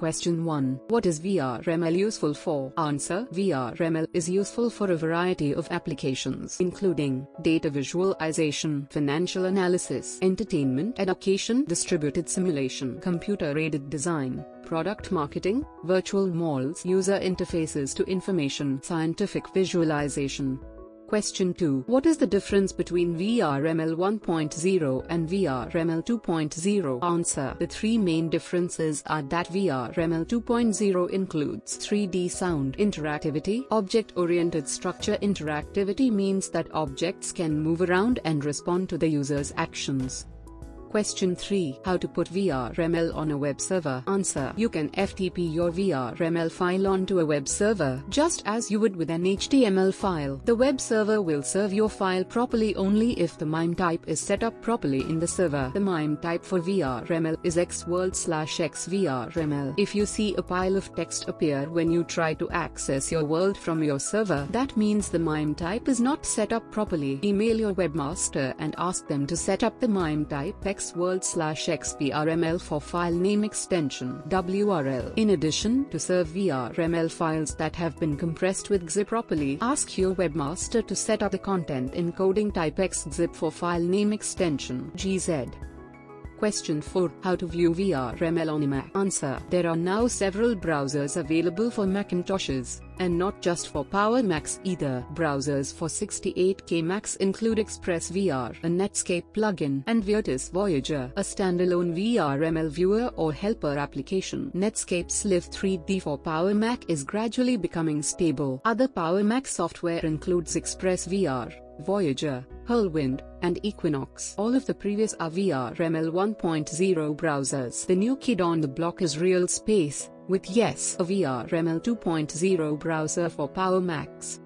Question 1. What is Vrml useful for? Answer. Vrml is useful for a variety of applications including data visualization, financial analysis, entertainment, education, distributed simulation, computer-aided design, product marketing, virtual malls, user interfaces to information, scientific visualization. Question 2. What is the difference between Vrml 1.0 and Vrml 2.0? Answer. The three main differences are that Vrml 2.0 includes 3D sound interactivity. Object-oriented structure interactivity means that objects can move around and respond to the user's actions. Question 3. How to put Vrml on a web server? Answer. You can FTP your Vrml file onto a web server, just as you would with an HTML file. The web server will serve your file properly only if the MIME type is set up properly in the server. The MIME type for Vrml is xworld/xvrml. If you see a pile of text appear when you try to access your world from your server, that means the MIME type is not set up properly. Email your webmaster and ask them to set up the MIME type xworld/xvrml for file name extension WRL. In addition, to serve Vrml files that have been compressed with XZIP properly, ask your webmaster to set up the content encoding type xzip for file name extension GZ. Question 4. How to view Vrml on a Mac? Answer. There are now several browsers available for Macintoshes, and not just for Power Macs either. Browsers for 68K Macs include ExpressVR, a Netscape plugin, and Virtus Voyager, a standalone Vrml viewer or helper application. Netscape's Live 3D for Power Mac is gradually becoming stable. Other Power Mac software includes ExpressVR, Voyager, Whirlwind, and Equinox. All of the previous are Vrml 1.0 browsers. The new kid on the block is RealSpace, with Yes, a Vrml 2.0 browser for Power Macs.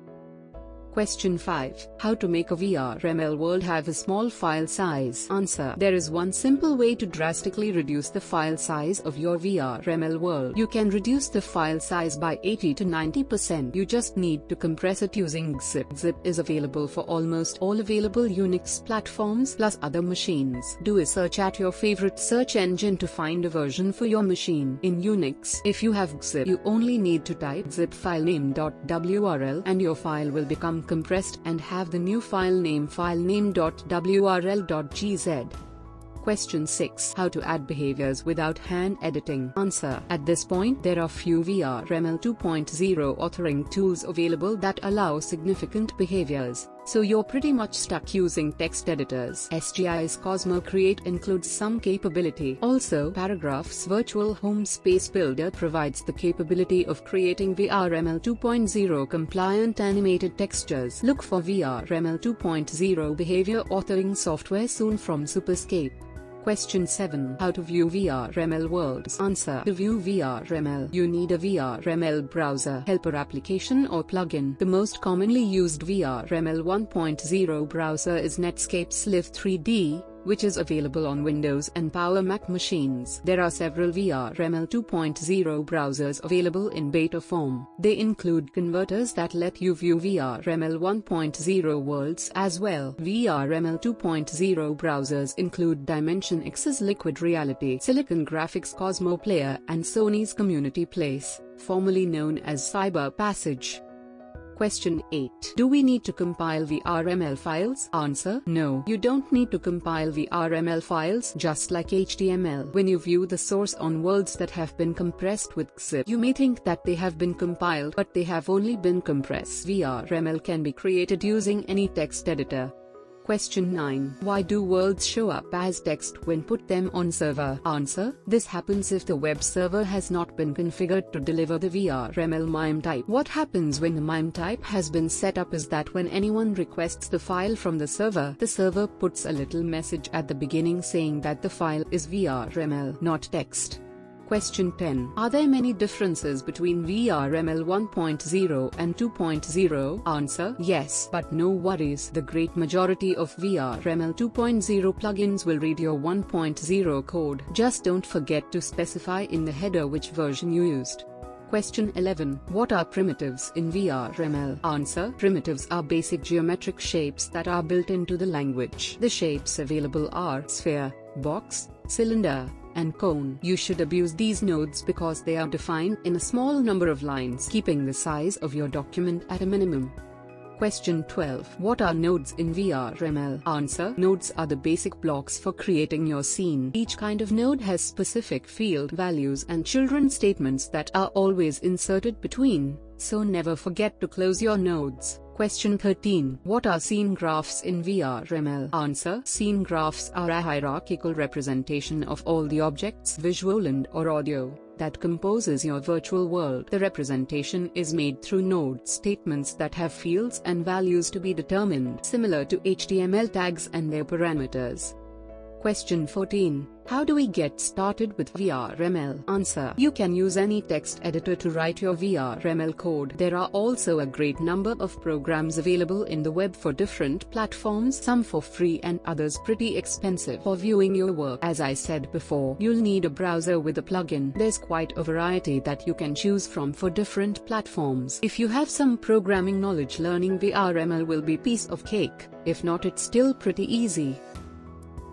Question 5. How to make a Vrml world have a small file size? Answer. There is one simple way to drastically reduce the file size of your Vrml world. You can reduce the file size by 80 to 90%. You just need to compress it using XZIP. XZIP is available for almost all available Unix platforms plus other machines. Do a search at your favorite search engine to find a version for your machine. In Unix, if you have XZIP, you only need to type zip filename.wrl and your file will become compressed and have the new filename filename.wrl.gz. Question 6. How to add behaviors without hand editing? Answer. At this point, there are few Vrml 2.0 authoring tools available that allow significant behaviors, so you're pretty much stuck using text editors. SGI's Cosmo Create includes some capability. Also, Paragraph's Virtual Home Space Builder provides the capability of creating Vrml 2.0 compliant animated textures. Look for Vrml 2.0 behavior authoring software soon from Superscape. Question 7. How to view Vrml worlds? Answer. To view Vrml, you need a Vrml browser, helper application or plugin. The most commonly used Vrml 1.0 browser is Netscape's Live 3D, which is available on Windows and Power Mac machines. There are several Vrml 2.0 browsers available in beta form. They include converters that let you view Vrml 1.0 worlds as well. Vrml 2.0 browsers include Dimension X's Liquid Reality, Silicon Graphics Cosmo Player, and Sony's Community Place, formerly known as Cyber Passage. Question 8. Do we need to compile Vrml files? Answer. No, you don't need to compile Vrml files. Just like HTML, when you view the source on worlds that have been compressed with XZIP, you may think that they have been compiled, but they have only been compressed. Vrml can be created using any text editor. Question 9. Why do worlds show up as text when put them on server? Answer. This happens if the web server has not been configured to deliver the Vrml MIME type. What happens when the MIME type has been set up is that when anyone requests the file from the server puts a little message at the beginning saying that the file is Vrml, not text. Question 10. Are there many differences between Vrml 1.0 and 2.0? Answer. Yes, but no worries. The great majority of Vrml 2.0 plugins will read your 1.0 code. Just don't forget to specify in the header which version you used. Question 11. What are primitives in Vrml? Answer. Primitives are basic geometric shapes that are built into the language. The shapes available are sphere, box, cylinder, and cone. You should abuse these nodes because they are defined in a small number of lines, keeping the size of your document at a minimum. Question 12. What are nodes in Vrml? Answer. Nodes are the basic blocks for creating your scene. Each kind of node has specific field values and children statements that are always inserted between, so never forget to close your nodes. Question 13. What are scene graphs in Vrml? Answer. Scene graphs are a hierarchical representation of all the objects, visual and or audio, that composes your virtual world. The representation is made through node statements that have fields and values to be determined, similar to HTML tags and their parameters. Question 14. How do we get started with Vrml? Answer. You can use any text editor to write your Vrml code. There are also a great number of programs available in the web for different platforms, some for free and others pretty expensive. For viewing your work, as I said before, you'll need a browser with a plugin. There's quite a variety that you can choose from for different platforms. If you have some programming knowledge, learning Vrml will be piece of cake. If not, it's still pretty easy.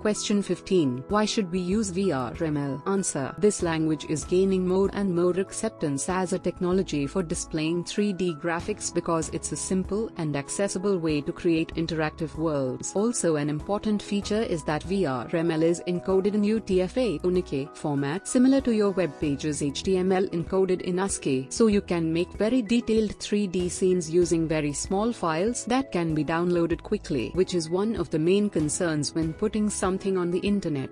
Question 15. Why should we use Vrml? Answer. This language is gaining more and more acceptance as a technology for displaying 3D graphics because it's a simple and accessible way to create interactive worlds. Also, an important feature is that Vrml is encoded in UTF-8 format, similar to your web page's HTML encoded in ASCII, so you can make very detailed 3D scenes using very small files that can be downloaded quickly, which is one of the main concerns when putting something on the internet.